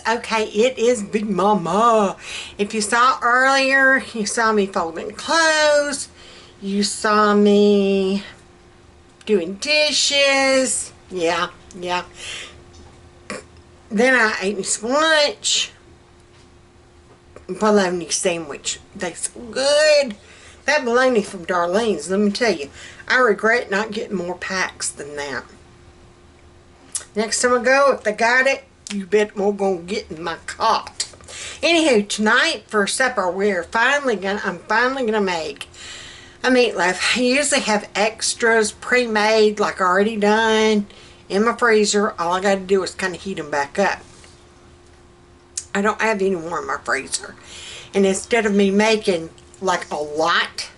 Okay, it is Big Mama. If you saw earlier, you saw me folding clothes. You saw me doing dishes. Yeah. Then I ate me some lunch. Bologna sandwich. They so good. That bologna from Darlene's, let me tell you, I regret not getting more packs than that. Next time I go, if they got it, you bet we're gonna get in my cot. Anywho, tonight for supper I'm finally gonna make a meatloaf. I usually have extras pre-made, like already done in my freezer. All I gotta do is kind of heat them back up. I don't have any more in my freezer. And instead of me making like a lot,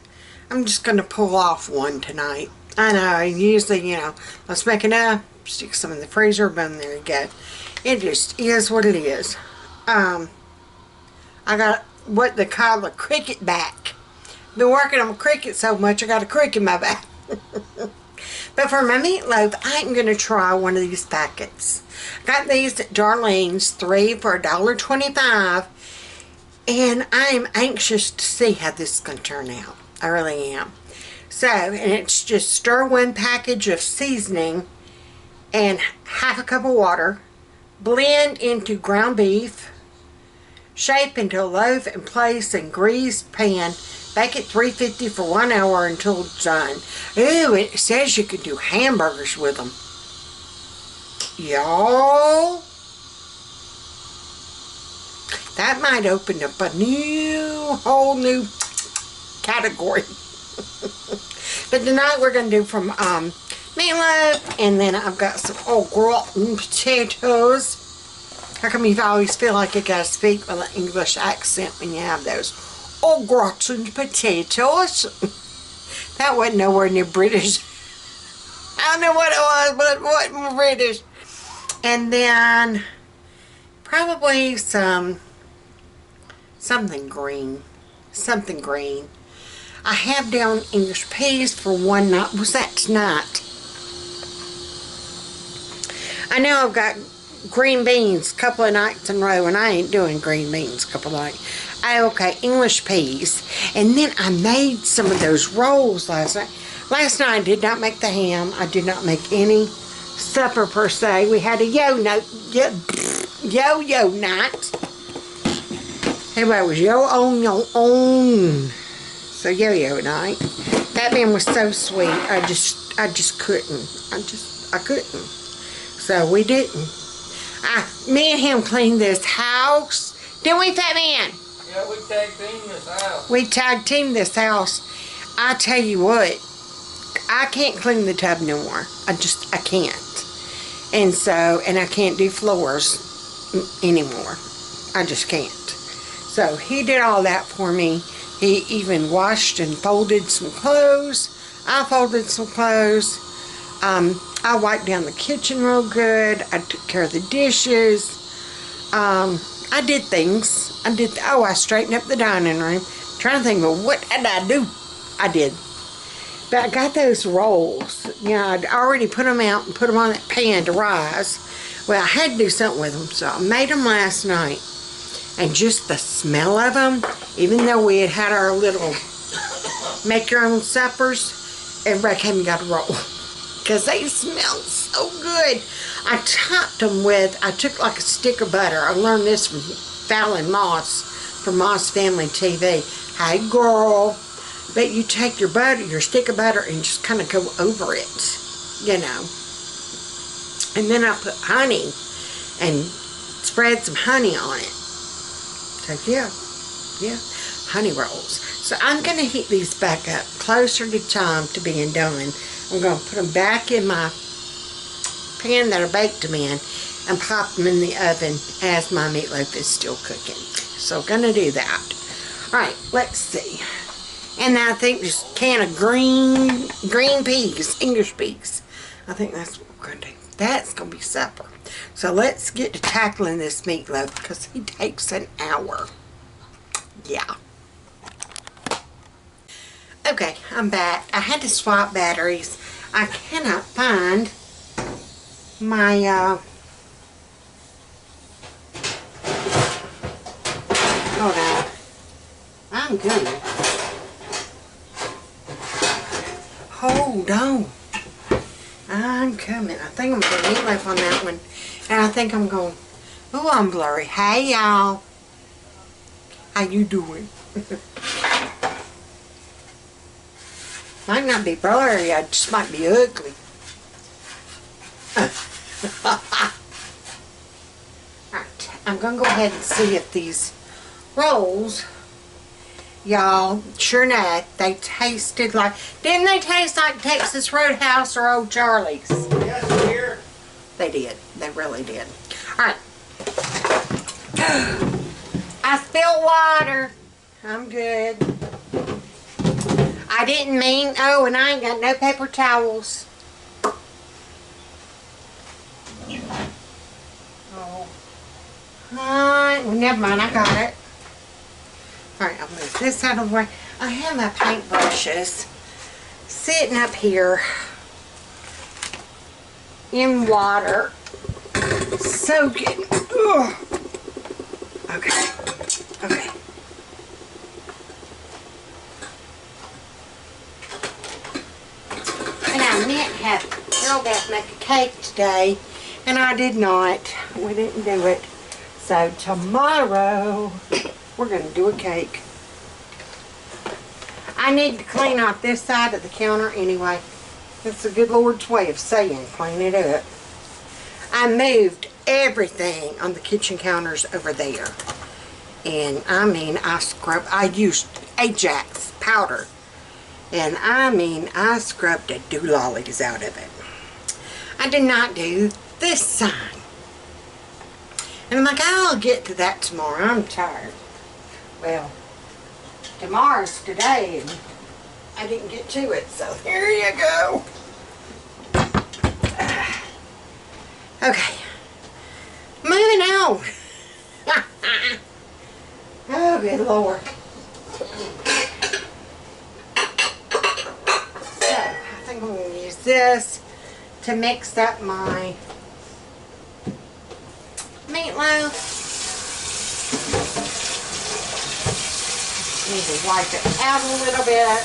I'm just gonna pull off one tonight. I know, usually, you know, let's make enough, stick some in the freezer, boom, there you go. It just is what it is. I got what they call a cricket back. Been working on my cricket so much, I got a crick in my back. But for my meatloaf, I'm going to try one of these packets. Got these at Darlene's, 3 for $1.25. And I am anxious to see how this is going to turn out. I really am. So, and it's just stir 1 package of seasoning and half a cup of water. Blend into ground beef. Shape into a loaf and place in greased pan. Bake at 350 for 1 hour until it's done. Ooh, it says you can do hamburgers with them. Y'all, that might open up a whole new category. But tonight we're going to do from meatloaf, and then I've got some au gratin potatoes. How come you always feel like you gotta speak with an English accent when you have those au gratin potatoes? That wasn't nowhere near British. I don't know what it was, but it wasn't British. And then probably something green. Something green. I have down English peas for one night. Was that tonight? I know I've got green beans a couple of nights in a row, and I ain't doing green beans a couple of nights. Okay, English peas. And then I made some of those rolls last night. Last night I did not make the ham. I did not make any supper per se. We had a yo-yo night. Everybody was on your own. So yo-yo night. That man was so sweet. I just couldn't. I couldn't. So we didn't. Me and him cleaned this house. Didn't we, Fat Man? Yeah, we tag teamed this house. We tag teamed this house. I tell you what, I can't clean the tub no more. I can't. And so, and I can't do floors anymore. I just can't. So he did all that for me. He even washed and folded some clothes. I folded some clothes. I wiped down the kitchen real good. I took care of the dishes. I did things. I straightened up the dining room. Trying to think of what did I do? I did. But I got those rolls. You know, I'd already put them out and put them on that pan to rise. Well, I had to do something with them, so I made them last night. And just the smell of them, even though we had our little make your own suppers, everybody came and got a roll. Because they smelled so good. I topped them with, I took like a stick of butter. I learned this from Fallon Moss, from Moss Family TV. Hey girl, but you take your butter, your stick of butter, and just kind of go over it, you know. And then I put honey and spread some honey on it. So yeah, honey rolls. So I'm going to heat these back up closer to time to being done. I'm going to put them back in my pan that I baked them in and pop them in the oven as my meatloaf is still cooking. So I'm going to do that. Alright, let's see. And I think this can of green peas, English peas. I think that's what we're going to do. That's going to be supper. So let's get to tackling this meatloaf because he takes an hour. Yeah. Okay, I'm back. I had to swap batteries. I cannot find my coming. Hold on. I'm coming. I think I'm going to meatloaf on that one. And I think I'm going, oh, I'm blurry. Hey, y'all. How you doing? Might not be blurry. I just might be ugly. Alright. I'm going to go ahead and see if these rolls, y'all, sure enough, they tasted like, didn't they taste like Texas Roadhouse or Old Charlie's? Yes, dear. They did. They really did. Alright. I spilled water. I'm good. I didn't mean, oh, and I ain't got no paper towels. Oh. Alright, well, never mind, I got it. Alright, I'll move this out of the way. I have my paintbrushes sitting up here in water, soaking. Ugh. Okay, okay. And I meant to have Girl Beth make a cake today, and I did not. We didn't do it. So tomorrow, we're going to do a cake. I need to clean off this side of the counter anyway. That's the good Lord's way of saying clean it up. I moved everything on the kitchen counters over there. And I mean, I used Ajax powder. And I mean, I scrubbed the doolollies out of it. I did not do this side. And I'm like, I'll get to that tomorrow. I'm tired. Well, tomorrow's today, and I didn't get to it, so here you go. Okay. Moving on. Oh, good Lord. So, I think I'm going to use this to mix up my meatloaf. Need to wipe it out a little bit.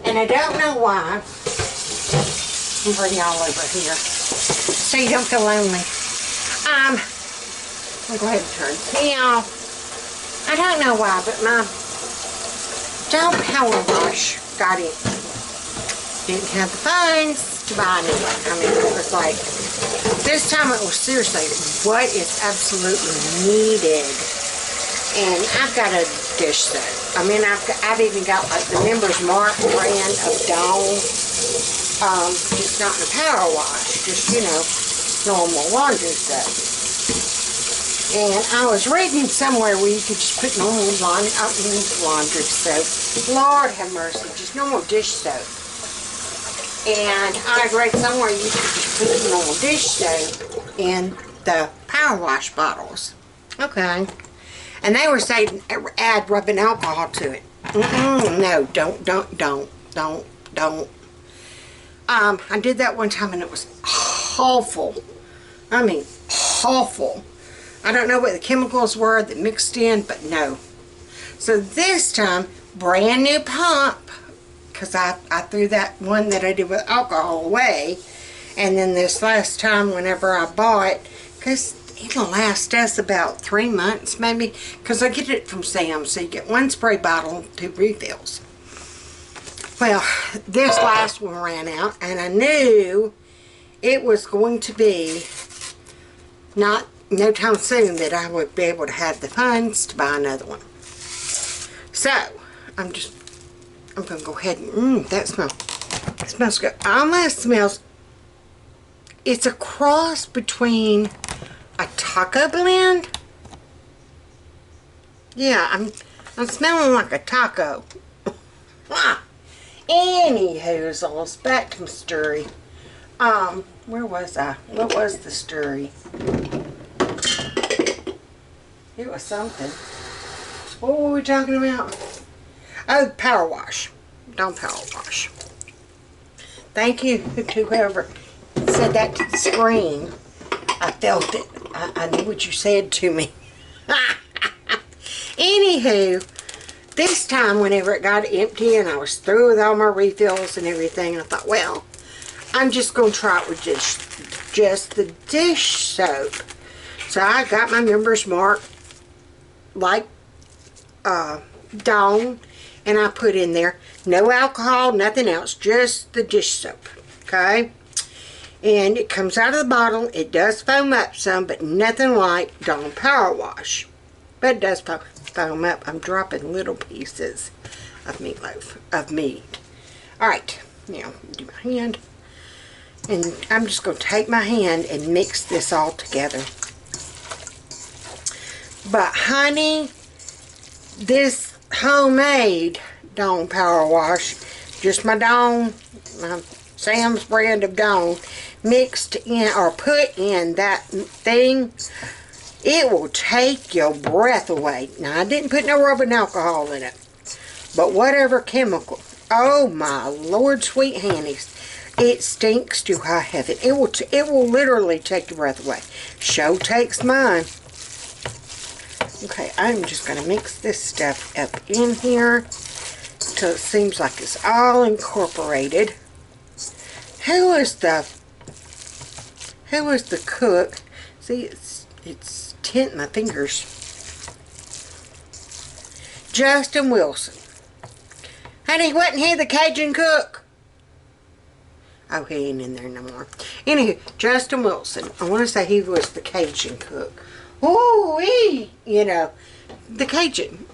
And I don't know why. I'm bringing y'all over here so you don't feel lonely. I'll go ahead and turn the off. I don't know why, but my Dow power wash got it. Didn't have the funds to buy a new one. I mean, it was like, this time it was seriously what is absolutely needed. And I've got a dish soap. I mean, I've even got like the Members Mark brand of Dawn. Just not in a power wash, just, you know, normal laundry soap. And I was reading somewhere where you could just put normal laundry soap. Lord have mercy, just normal dish soap. And I read somewhere you could just put normal dish soap in the power wash bottles. Okay. And they were saying add rubbing alcohol to it. No, don't. I did that one time and it was awful. I mean, awful. I don't know what the chemicals were that mixed in, but no. So this time, brand new pump, because I threw that one that I did with alcohol away. And then this last time, whenever I bought, because it'll last us about 3 months maybe, because I get it from Sam's, so you get one spray bottle, 2 refills. Well, this last one ran out, and I knew it was going to be no time soon that I would be able to have the funds to buy another one. So, I'm going to go ahead and, that smells good. Almost smells, it's a cross between a taco blend. Yeah, I'm smelling like a taco. Anywhoozles, back to my story. Where was I? What was the story? It was something. What were we talking about? Oh, power wash. Dawn power wash. Thank you to whoever said that to the screen. I felt it. I knew what you said to me. Anywho, this time whenever it got empty and I was through with all my refills and everything, I thought, well, I'm just going to try it with just the dish soap. So I got my Member's Mark, like Dawn, and I put in there no alcohol, nothing else, just the dish soap, okay? And it comes out of the bottle. It does foam up some, but nothing like Dawn Power Wash. But it does foam up. I'm dropping little pieces of meatloaf, of meat. Alright, now do my hand. And I'm just going to take my hand and mix this all together. But honey, this homemade Dawn Power Wash, just my Dawn, Sam's brand of Dawn, mixed in or put in that thing, it will take your breath away. Now, I didn't put no rubbing alcohol in it, but whatever chemical, oh my Lord, sweet handies, it stinks to high heaven. It will literally take your breath away. Show takes mine. Okay, I'm just going to mix this stuff up in here till it seems like it's all incorporated. Who was the cook? See, it's tinting my fingers. Justin Wilson. Honey, wasn't he the Cajun cook? Oh, he ain't in there no more. Anywho, Justin Wilson. I want to say he was the Cajun cook. Ooh-wee! You know, the Cajun.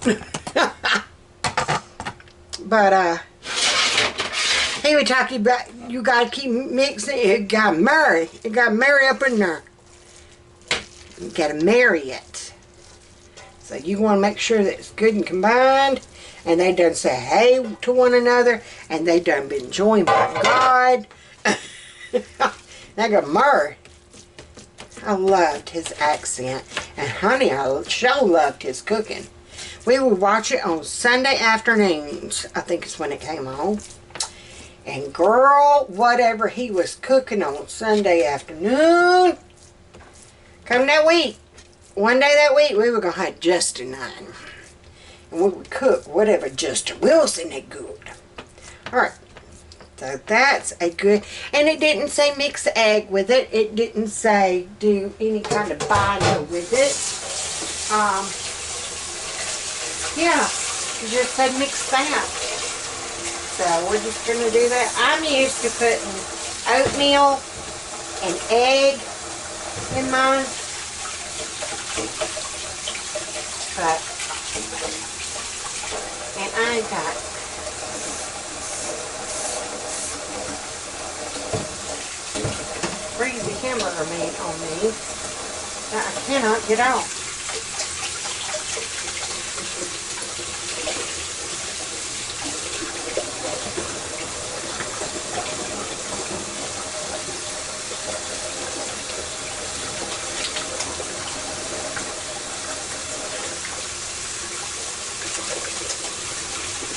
But, he would talk about, you gotta keep mixing. It got marry. It got marry up in there. You gotta marry it. So you want to make sure that it's good and combined. And they done say hey to one another. And they done been joined by God. They got married. I loved his accent. And honey, I sure loved his cooking. We would watch it on Sunday afternoons. I think it's when it came on. And girl, whatever he was cooking on Sunday afternoon, come that week, one day that week, we were going to have Justin on. And we would cook whatever Justin Wilson had cooked. Alright, so that's a good, and it didn't say mix egg with it. It didn't say do any kind of binder with it. Yeah, it just said mix that. So we're just going to do that. I'm used to putting oatmeal and egg in mine. But, and I got crazy hamburger meat on me that I cannot get off.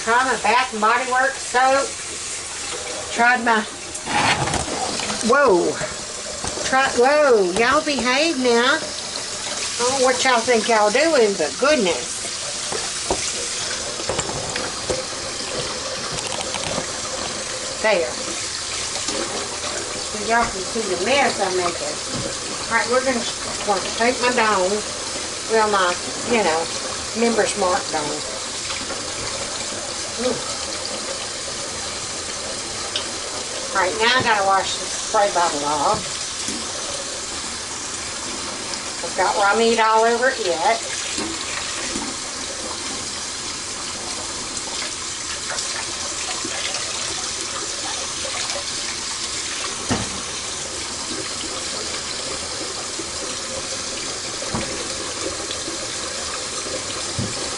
Tried my Bath and Body Works soap. Tried my, whoa, y'all behave now. I don't know what y'all think y'all doing, but goodness. There. So y'all can see the mess I'm making. Alright, we're going to take my Dawn, well my, you know, Member's Mark Dawn. Alright, now I gotta wash this spray bottle off. I've got raw meat all over it yet.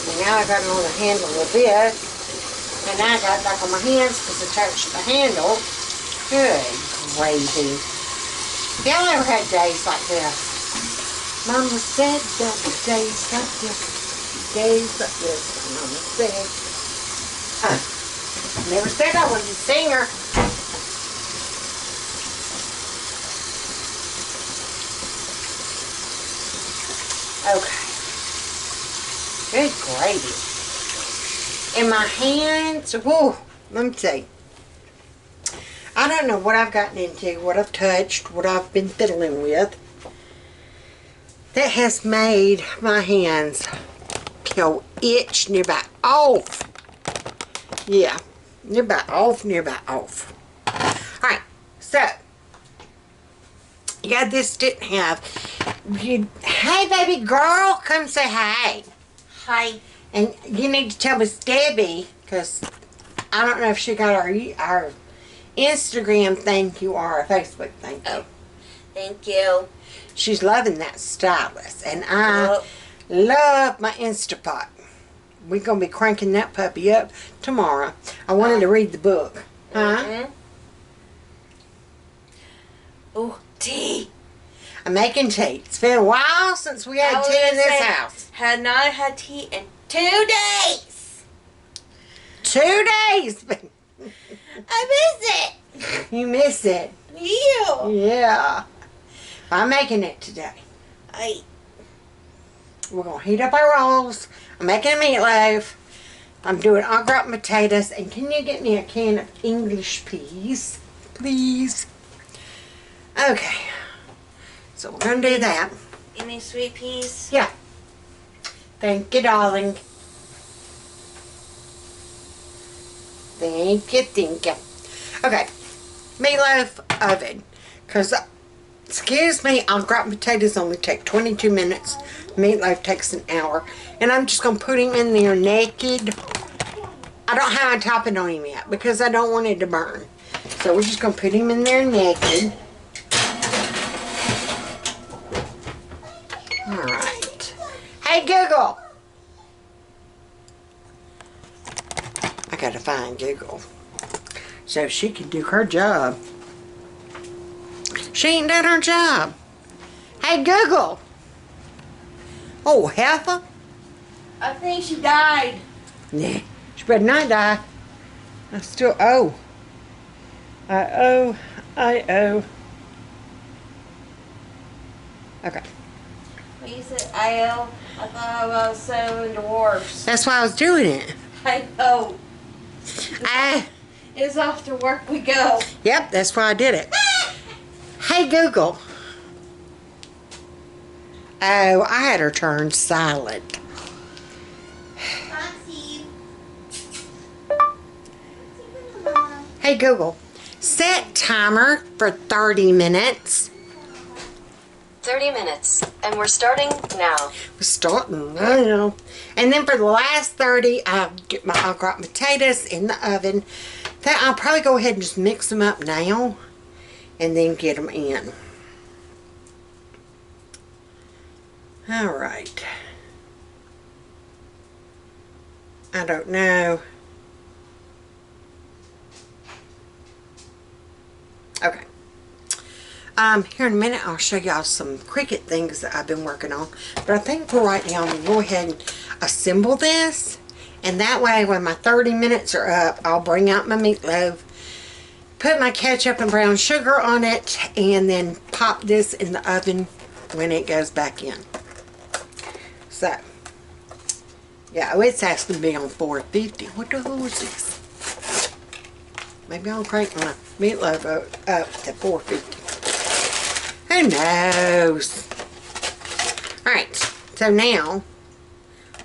And now I got it on the handle a bit. And now I got it back on my hands because I touched the handle. Good gravy. Y'all ever had days like this? Mama said that days like this, Mama said. Never said I was a singer. Okay. Good gravy. In my hands, whoa, let me see. I don't know what I've gotten into, what I've touched, what I've been fiddling with. That has made my hands feel itch nearby off. Yeah, nearby off. Alright, so yeah, this didn't have. Hey, baby girl, come say hi. Hi. And you need to tell Miss Debbie, because I don't know if she got our Instagram thank you or our Facebook thank you. Oh, thank you. She's loving that stylus, and I love my Instapot. We're going to be cranking that puppy up tomorrow. I wanted to read the book. Huh? Oh, tea. I'm making tea. It's been a while since we had tea in this house. Had not had tea in 2 days. 2 days. I miss it. You miss it. You. Yeah. I'm making it today. We're going to heat up our rolls. I'm making a meatloaf. I'm doing au gratin potatoes. And can you get me a can of English peas, please? Okay. So we're going to do that. Any sweet peas? Yeah. Thank you, darling. Thank you. Okay. Meatloaf oven. Because, excuse me, au gratin potatoes only take 22 minutes. Meatloaf takes an hour. And I'm just going to put him in there naked. I don't have a topping on him yet because I don't want it to burn. So we're just going to put him in there naked. Alright. Hey, Google. I gotta find Google so she can do her job. She ain't done her job. Hey, Google. Oh, Heifer? I think she died. Nah, she better not die. I still owe. I owe. Okay. When you said I thought I was so into dwarfs. That's why I was doing it. I know. It's off to work we go. Yep, that's why I did it. Hey, Google. Oh, I had her turn silent. Hey, Google. Set timer for 30 minutes. 30 minutes, and we're starting now. We're starting now. And then for the last 30, I'll get my au gratin potatoes in the oven. Then I'll probably go ahead and just mix them up now and then get them in. Alright. I don't know. Okay. Here in a minute I'll show y'all some Cricut things that I've been working on. But I think for right now I'm going to go ahead and assemble this. And that way when my 30 minutes are up, I'll bring out my meatloaf, put my ketchup and brown sugar on it, and then pop this in the oven when it goes back in. So, yeah, oh, it's asking to be on 450. What the hell is this? Maybe I'll crank my meatloaf up to 450. Who knows? Alright, so now,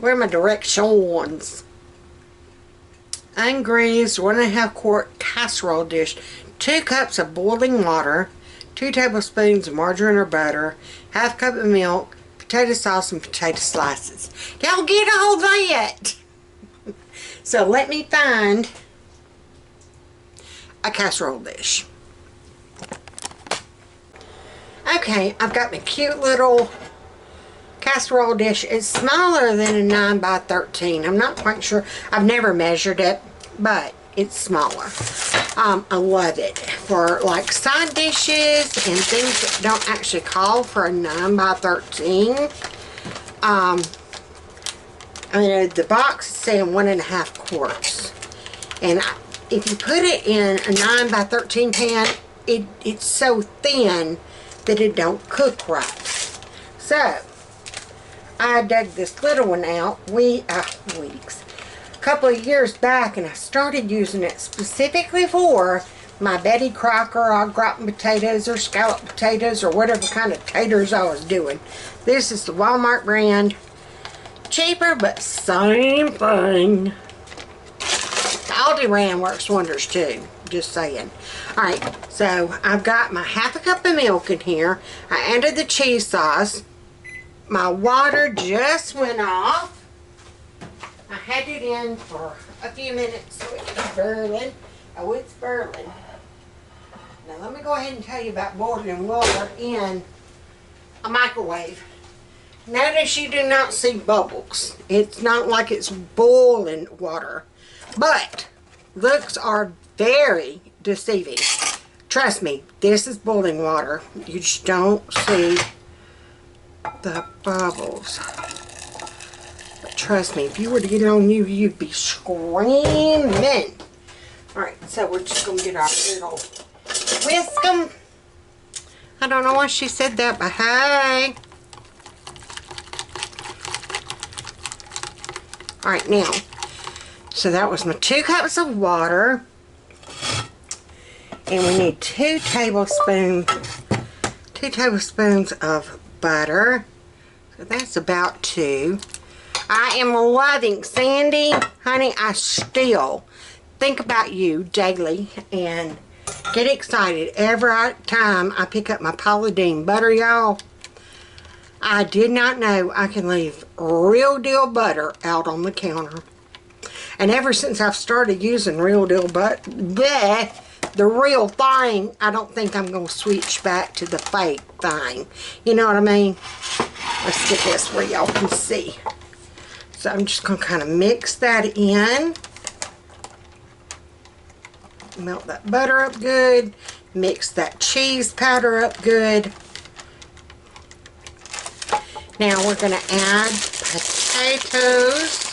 where are my directions? Ungreased 1.5 quart casserole dish, 2 cups of boiling water, 2 tablespoons of margarine or butter, 1/2 cup of milk, potato sauce, and potato slices. Y'all get all that! So let me find a casserole dish. Okay, I've got my cute little casserole dish. It's smaller than a 9 by 13. I'm not quite sure. I've never measured it, but it's smaller. I love it for like side dishes and things that don't actually call for a 9 by 13. I mean, the box is saying 1.5 quarts. And if you put it in a 9 by 13 pan, it's so thin that it don't cook right. So, I dug this little one out a couple of years back, and I started using it specifically for my Betty Crocker or gratin potatoes or scallop potatoes or whatever kind of taters I was doing. This is the Walmart brand. Cheaper, but same thing. Aldi brand works wonders too. Just saying. Alright, so I've got my 1/2 cup of milk in here. I added the cheese sauce. My water just went off. I had it in for a few minutes so it was boiling. Oh, it's boiling. Now let me go ahead and tell you about boiling water in a microwave. Notice you do not see bubbles. It's not like it's boiling water. But looks are very deceiving. Trust me, this is boiling water. You just don't see the bubbles. But trust me, if you were to get it on you, you'd be screaming. Alright, so we're just going to get our little whisk 'em. I don't know why she said that, but hey. Alright, now, so that was my 2 cups of water. And we need 2 tablespoons of butter. So that's about 2. I am loving, Sandy, honey, I still think about you daily and get excited every time I pick up my Paula Deen butter, y'all. I did not know I can leave real deal butter out on the counter. And ever since I've started using real deal butter, the real thing, I don't think I'm going to switch back to the fake thing. You know what I mean? Let's get this where y'all can see. So I'm just going to kind of mix that in. Melt that butter up good. Mix that cheese powder up good. Now we're going to add potatoes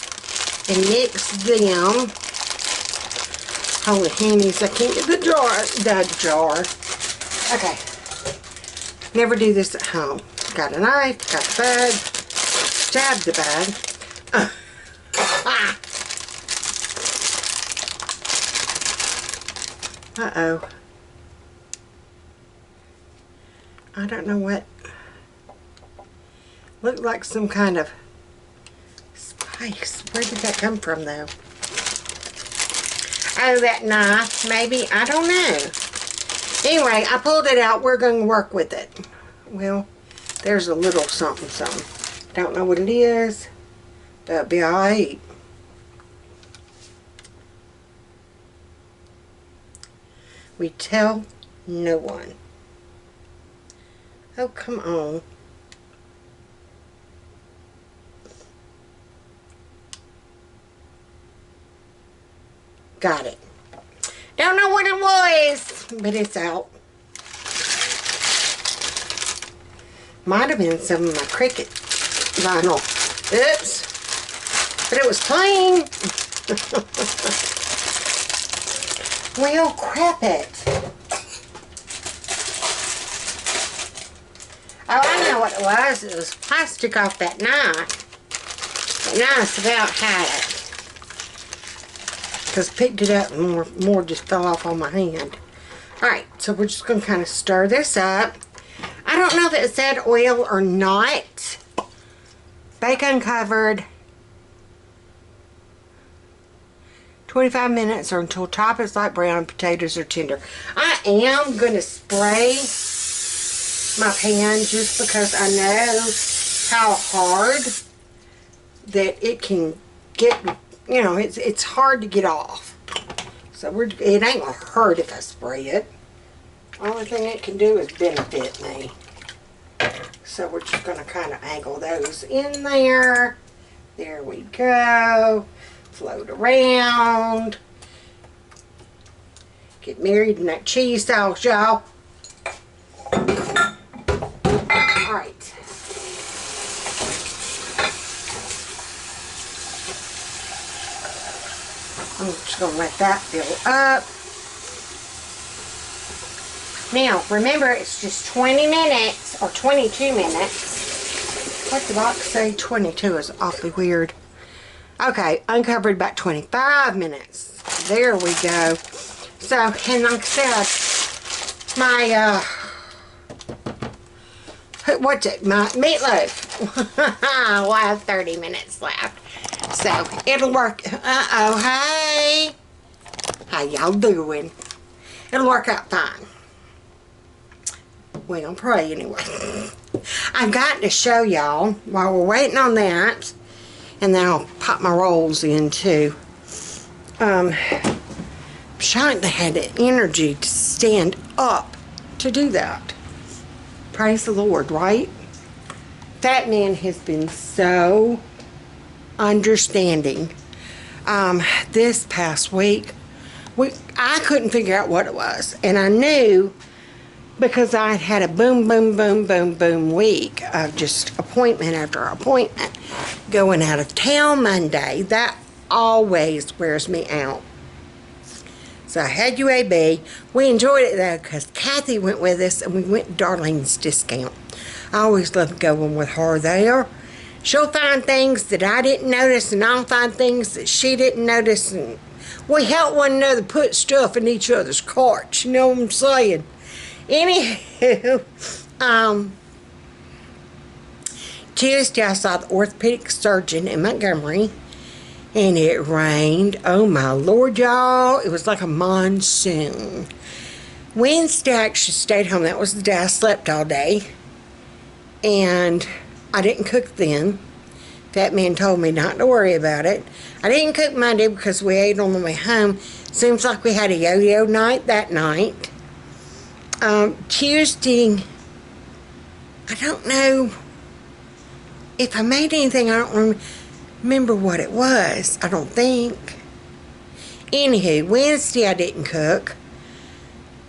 and mix them. Holy hammies, I can't get the jar. Okay. Never do this at home. Got a knife, got a bag, stab the bag. Uh-oh. I don't know what. Looked like some kind of spice. Where did that come from, though? Oh, that knife, maybe. I don't know. Anyway, I pulled it out. We're going to work with it. Well, there's a little something. Don't know what it is. That'll be alright. We tell no one. Oh, come on. Got it. Don't know what it was, but it's out. Might have been some of my Cricut vinyl. Oops. But it was clean. Well, crap it. Oh, I know what it was. It was plastic off that knife. That knife's about had it. Because picked it up and more just fell off on my hand. Alright, so we're just going to kind of stir this up. I don't know if it said oil or not. Bake uncovered. 25 minutes or until top is light brown and potatoes are tender. I am going to spray my pan just because I know how hard that it can get. You know, it's hard to get off. So it ain't gonna hurt if I spray it. Only thing it can do is benefit me. So we're just gonna kind of angle those in there. There we go. Float around. Get married in that cheese sauce, y'all. Alright. I'm just going to let that fill up. Now, remember, it's just 20 minutes, or 22 minutes. What's the box say? 22 is awfully weird. Okay, uncovered about 25 minutes. There we go. So, and like I said, my, what's it? My meatloaf. We'll have 30 minutes left. So, it'll work. Uh-oh, hey. How y'all doing? It'll work out fine. We're gonna pray anyway. I've got to show y'all while we're waiting on that, and then I'll pop my rolls in too. I'm trying to have the energy to stand up to do that. Praise the Lord, right? FATMAN has been so understanding. This past week, I couldn't figure out what it was, and I knew because I had a boom, boom, boom, boom, boom week of just appointment after appointment. Going out of town Monday, that always wears me out. So I had UAB. We enjoyed it though because Kathy went with us and we went to Darlene's Discount. I always love going with her there. She'll find things that I didn't notice and I'll find things that she didn't notice. And we help one another put stuff in each other's carts. You know what I'm saying? Anywho, Tuesday I saw the orthopedic surgeon in Montgomery, and it rained. Oh my Lord, y'all, it was like a monsoon. Wednesday I actually stayed home. That was the day I slept all day, and I didn't cook then. FATMAN told me not to worry about it. I didn't cook Monday because we ate on the way home. Seems like we had a yo-yo night that night. Tuesday, I don't know if I made anything. I don't remember what it was. I don't think. Anywho, Wednesday I didn't cook.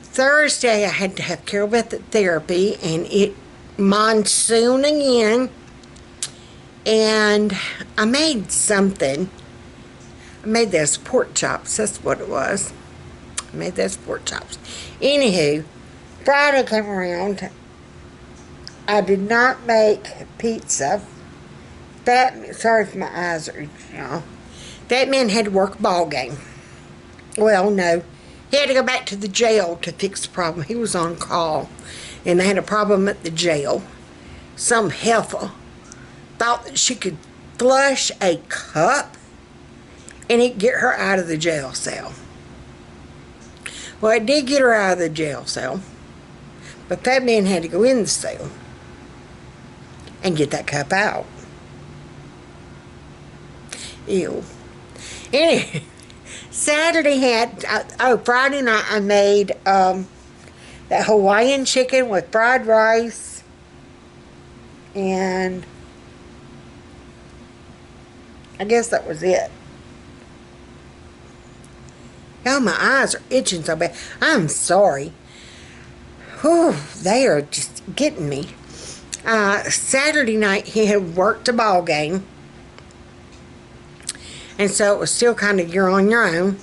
Thursday I had to have Carol Beth at therapy, and it monsooned again. And I made something. I made those pork chops. That's what it was. I made those pork chops. Anywho, Friday came around. I did not make pizza. Sorry if my eyes are, you know. FATMAN had to work a ball game. Well, no. He had to go back to the jail to fix the problem. He was on call. And they had a problem at the jail. Some heifer thought that she could flush a cup and it'd get her out of the jail cell. Well, it did get her out of the jail cell. But FATMAN had to go in the cell and get that cup out. Ew. Anyway, Saturday Friday night I made that Hawaiian chicken with fried rice and I guess that was it. Y'all, my eyes are itching so bad. I'm sorry. Whew, they are just getting me. Saturday night he had worked a ball game. And so it was still kind of you're on your own.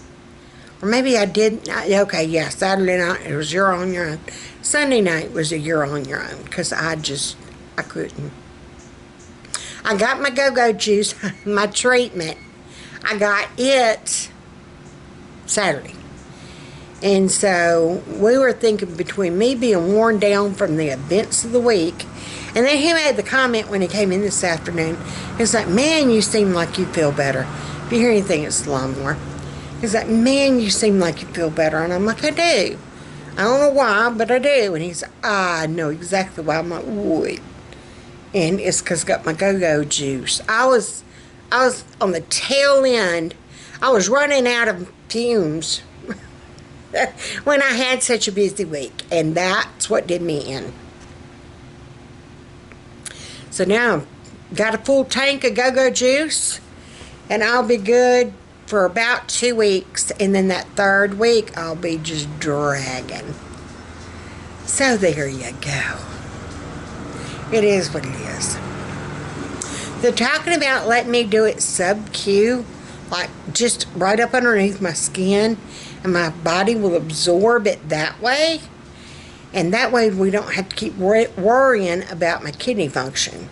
Or maybe I did. Okay, yeah, Saturday night it was you're on your own. Sunday night was a you're on your own. Because I couldn't. I got my go-go juice, my treatment. I got it Saturday. And so we were thinking between me being worn down from the events of the week, and then he made the comment when he came in this afternoon. He's like, man, you seem like you feel better. If you hear anything, it's the lawnmower. He's like, man, you seem like you feel better. And I'm like, I do. I don't know why, but I do. And he's like, I know exactly why. I'm like, wood. And it's because I got my go-go juice. I was on the tail end. I was running out of fumes when I had such a busy week. And that's what did me in. So now I've got a full tank of go-go juice. And I'll be good for about 2 weeks, and then that 3rd week I'll be just dragging. So there you go. It is what it is. They're talking about letting me do it sub-Q, like just right up underneath my skin, and my body will absorb it that way. And that way we don't have to keep worrying about my kidney function.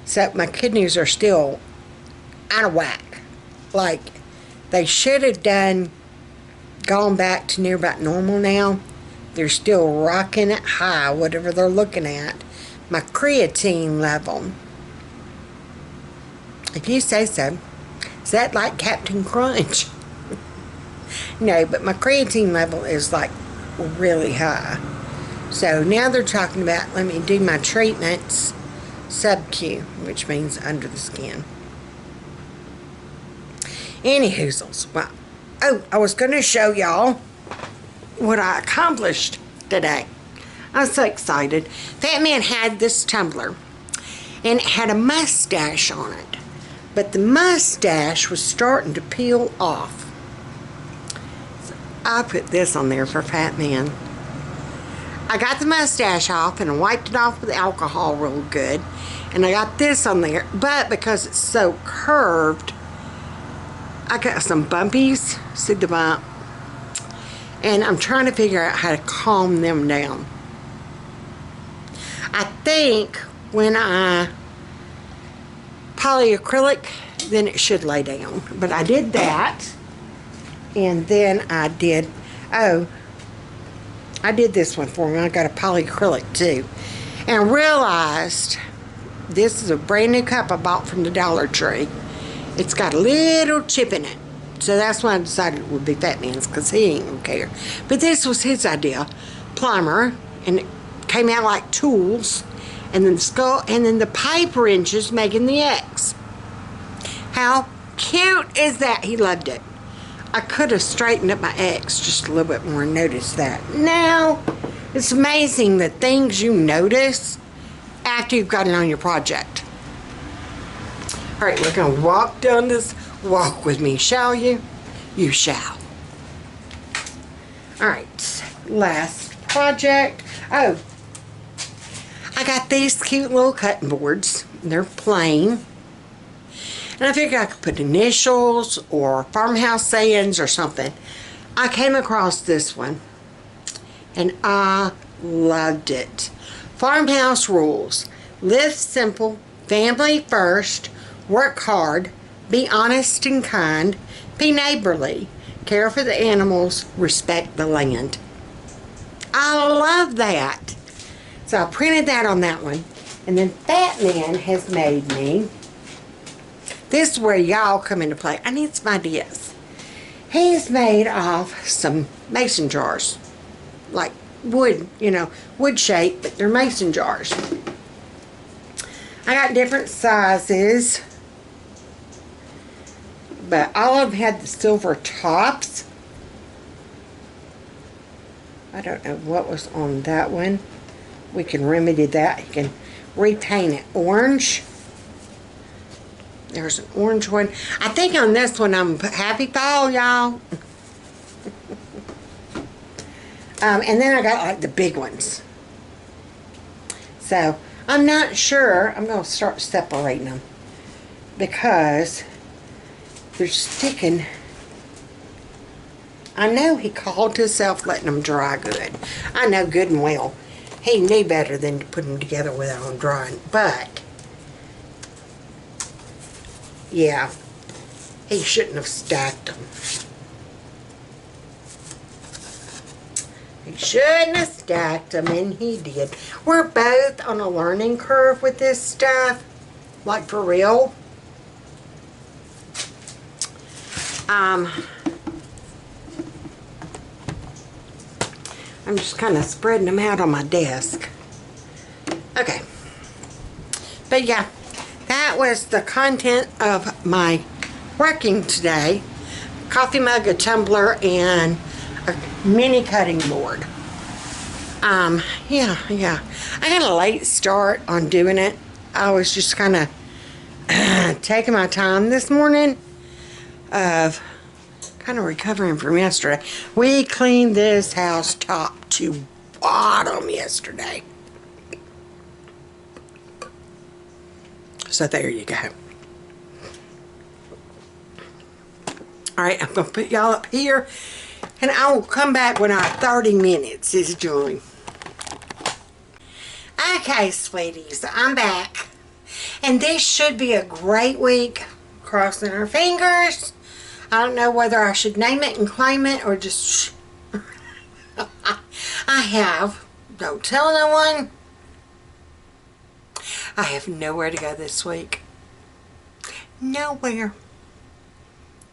So my kidneys are still out of whack. Like, they should have gone back to near about normal now. They're still rocking it high, whatever they're looking at. My creatine level, if you say so. Is that like Captain Crunch? No, but my creatine level is like really high. So now they're talking about let me do my treatments sub-Q, which means under the skin. Anyhoozles. Well, oh, I was going to show y'all what I accomplished today. I was so excited. FATMAN had this tumbler, and it had a mustache on it. But the mustache was starting to peel off. So I put this on there for FATMAN. I got the mustache off, and I wiped it off with alcohol real good. And I got this on there, but because it's so curved, I got some bumpies. See the bump? And I'm trying to figure out how to calm them down. I think when I polyacrylic, then it should lay down. But I did that, and then I did, oh, I did this one for me. I got a polyacrylic too. And I realized this is a brand new cup I bought from the Dollar Tree. It's got a little chip in it. So that's why I decided it would be FATMAN's, because he ain't gonna care. But this was his idea. Primer, and it came out like tools, and then the skull, and then the pipe wrenches making the X. How cute is that? He loved it. I could have straightened up my X just a little bit more and noticed that. Now, it's amazing the things you notice after you've got it on your project. All right, we're going to walk down this walk with me, shall you? You shall. All right, last project. Oh, I got these cute little cutting boards. They're plain. And I figured I could put initials or farmhouse sayings or something. I came across this one, and I loved it. Farmhouse rules. Live simple, family first, work hard, be honest and kind, be neighborly, care for the animals, respect the land. I love that. So I printed that on that one. And then FATMAN has made me, this is where y'all come into play. I need some ideas. He's made of some mason jars. Like wood, you know, wood shape, but they're mason jars. I got different sizes, but all of them had the silver tops. I don't know what was on that one. We can remedy that. You can repaint it orange. There's an orange one. I think on this one I'm happy fall, y'all. And then I got like the big ones. So I'm not sure. I'm going to start separating them because they're sticking. I know he called himself letting them dry good. I know good and well. He knew better than to put them together without them drying. But, yeah, he shouldn't have stacked them. He shouldn't have stacked them, and he did. We're both on a learning curve with this stuff. Like, for real. I'm just kind of spreading them out on my desk. Okay. But yeah, that was the content of my working today. Coffee mug, a tumbler, and a mini cutting board. Yeah. I got a late start on doing it. I was just kind of taking my time this morning. of kind of recovering from yesterday. We cleaned this house top to bottom yesterday. So there you go. Alright, I'm going to put y'all up here, and I will come back when our 30 minutes is done. Okay, sweeties, I'm back. And this should be a great week. Crossing our fingers. I don't know whether I should name it and claim it or just... I have. Don't tell no one. I have nowhere to go this week. Nowhere.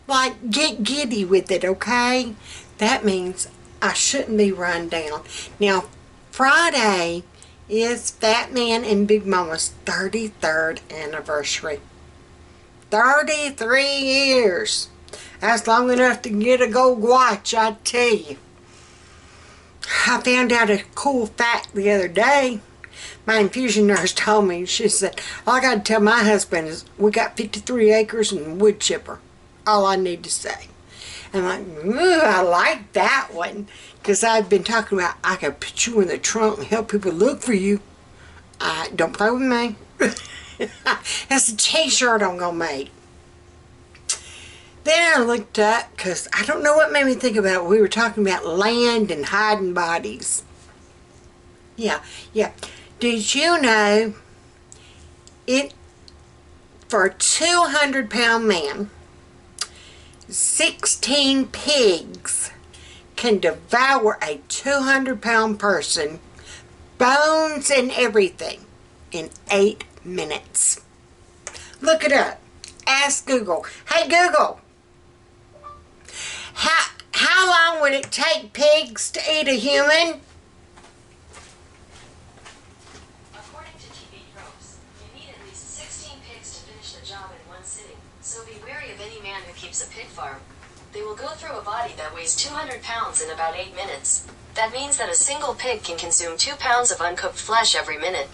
Like, get giddy with it, okay? That means I shouldn't be run down. Now, Friday is FATMAN and BIGMOMMA's 33rd anniversary. 33 years. That's long enough to get a gold watch, I tell you. I found out a cool fact the other day. My infusion nurse told me, she said, all I got to tell my husband is we got 53 acres and a wood chipper. All I need to say. I'm like, ooh, I like that one. Because I've been talking about I could put you in the trunk and help people look for you. Don't play with me. That's a t-shirt I'm going to make. Then I looked up, because I don't know what made me think about it. We were talking about land and hiding bodies. Yeah. Did you know it, for a 200-pound man, 16 pigs can devour a 200-pound person, bones and everything, in 8 minutes. Look it up. Ask Google. Hey Google, how long would it take pigs to eat a human? According to TV tropes, you need at least 16 pigs to finish the job in one sitting, so be wary of any man who keeps a pig farm. They will go through a body that weighs 200 pounds in about 8 minutes. That means that a single pig can consume 2 pounds of uncooked flesh every minute.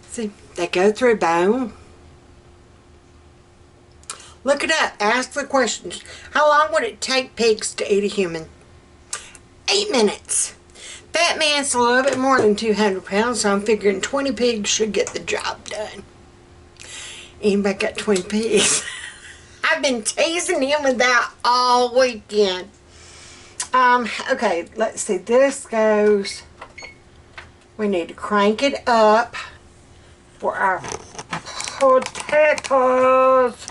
See, they go through bone. Look it up. Ask the questions. How long would it take pigs to eat a human? 8 minutes. FATMAN's a little bit more than 200 pounds, so I'm figuring 20 pigs should get the job done. Anybody got 20 pigs? I've been teasing him with that all weekend. Okay, let's see. This goes... We need to crank it up for our potatoes.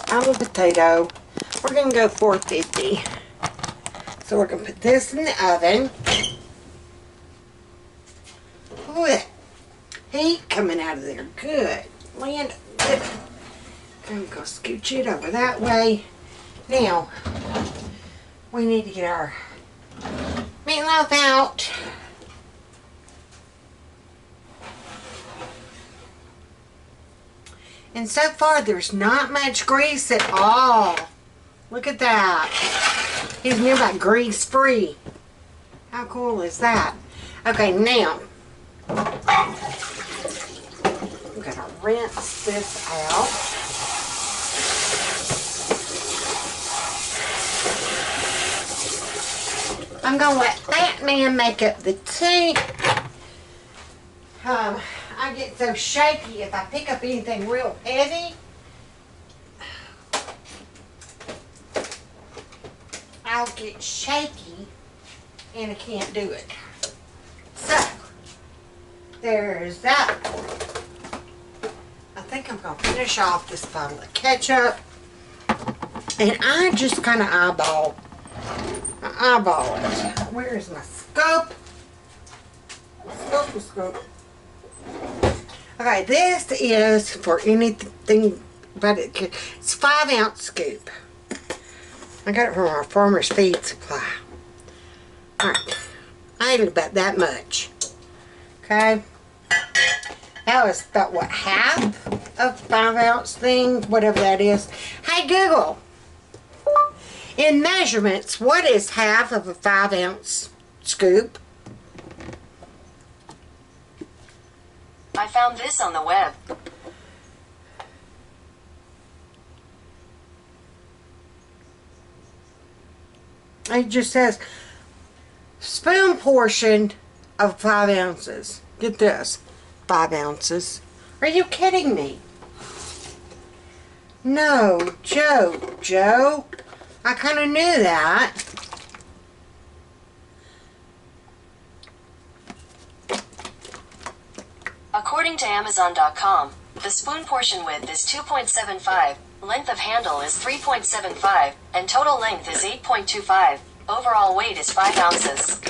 I'm a potato. We're going to go 450. So we're going to put this in the oven. Ooh, heat coming out of there. Good. Land. Good. I'm going to scooch it over that way. Now, we need to get our meatloaf out. And so far, there's not much grease at all. Look at that. He's near about grease-free. How cool is that? Okay, now, I'm going to rinse this out. I'm going to let FATMAN make up the tea. I get so shaky if I pick up anything real heavy. I'll get shaky and I can't do it. So, there's that. I think I'm going to finish off this bottle of ketchup. And I just kind of eyeball it. Where is my scope? Scope. Okay, this is for anything but it's 5-ounce scoop. I got it from our farmer's feed supply. Alright, I ate about that much. Okay, that was about what, half of 5-ounce thing, whatever that is. Hey Google, in measurements, what is half of a 5-ounce scoop? I found this on the web. It just says spoon portion of 5 ounces. Get this, 5 ounces. Are you kidding me? No, Joe. I kind of knew that. According to Amazon.com, the spoon portion width is 2.75, length of handle is 3.75, and total length is 8.25. Overall weight is 5 ounces.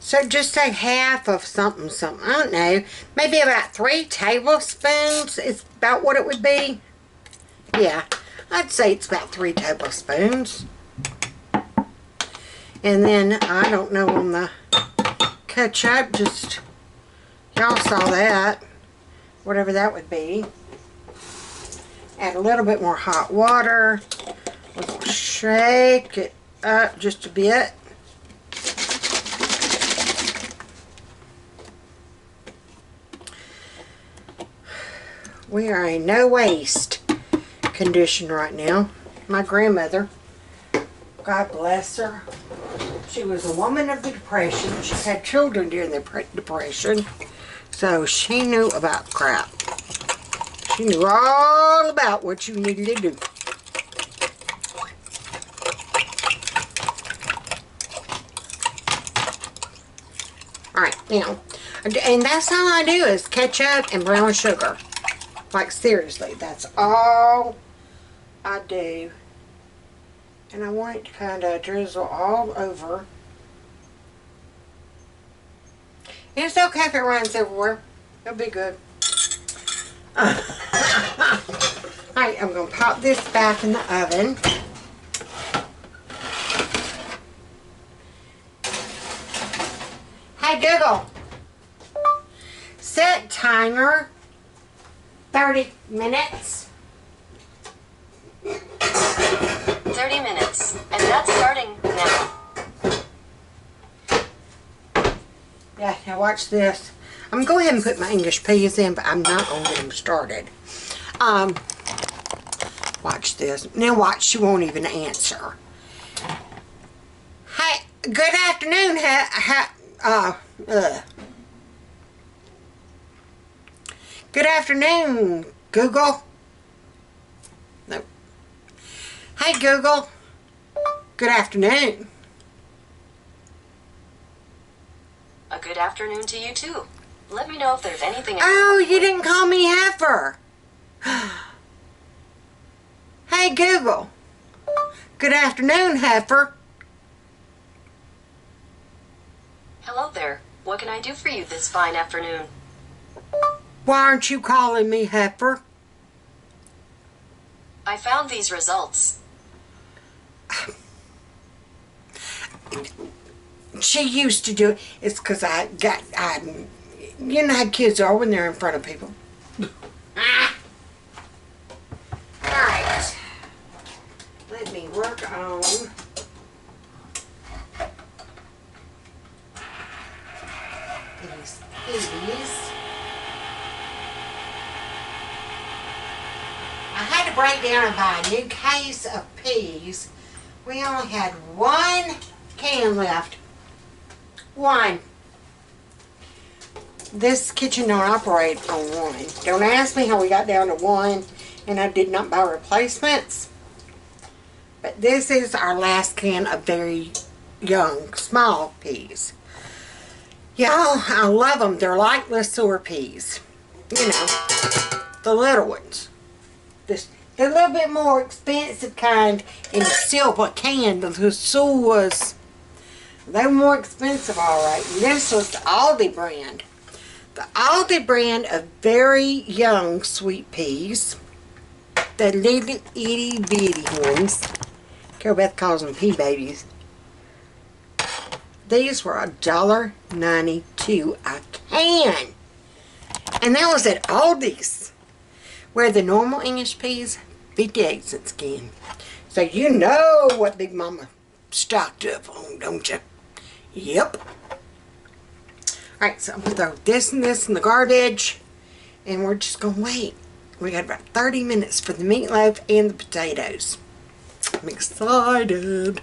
So just say half of something. I don't know. Maybe about 3 tablespoons is about what it would be. Yeah, I'd say it's about 3 tablespoons. And then, I don't know on the ketchup, just, y'all saw that. Whatever that would be. Add a little bit more hot water. We'll shake it up just a bit. We are in no waste condition right now. My grandmother, God bless her, she was a woman of the Depression. She had children during the Depression, so she knew about crap. She knew all about what you needed to do. Alright, now, and that's all I do is ketchup and brown sugar. Like, seriously, that's all I do. And I want it to kind of drizzle all over. And it's okay if it runs everywhere. It'll be good. Alright, I'm going to pop this back in the oven. Hey, Google. Set timer. 30 minutes. 30 minutes. And that's starting now. Yeah, now watch this. I'm going to go ahead and put my English peas in, but I'm not going to get them started. Watch this. Now watch, she won't even answer. Hey, good afternoon. Good afternoon, Google. No. Hey, Google. Good afternoon. A good afternoon to you, too. Let me know if there's anything... Oh, you didn't call me heifer. Hey, Google. Good afternoon, heifer. Hello there. What can I do for you this fine afternoon? Why aren't you calling me heifer? I found these results. She used to do it. It's because you know how kids are when they're in front of people. Alright. Let me work on these peas. I had to break down and buy a new case of peas. We only had 1 can left. 1. This kitchen don't operate on 1. Don't ask me how we got down to 1 and I did not buy replacements. But this is our last can of very young, small peas. Y'all, I love them. They're like LeSueur peas. You know, the little ones. They're a little bit more expensive kind in the silver can. The LeSueurs, they were more expensive, alright. This was the Aldi brand. The Aldi brand of very young sweet peas. The little itty bitty ones. Carol Beth calls them pea babies. These were $1.92 a can. And that was at Aldi's. Where the normal English peas, 58 cents a can. So you know what Big Mama stocked up on, don't you? Yep. Alright, so I'm going to throw this and this in the garbage. And we're just going to wait. We got about 30 minutes for the meatloaf and the potatoes. I'm excited.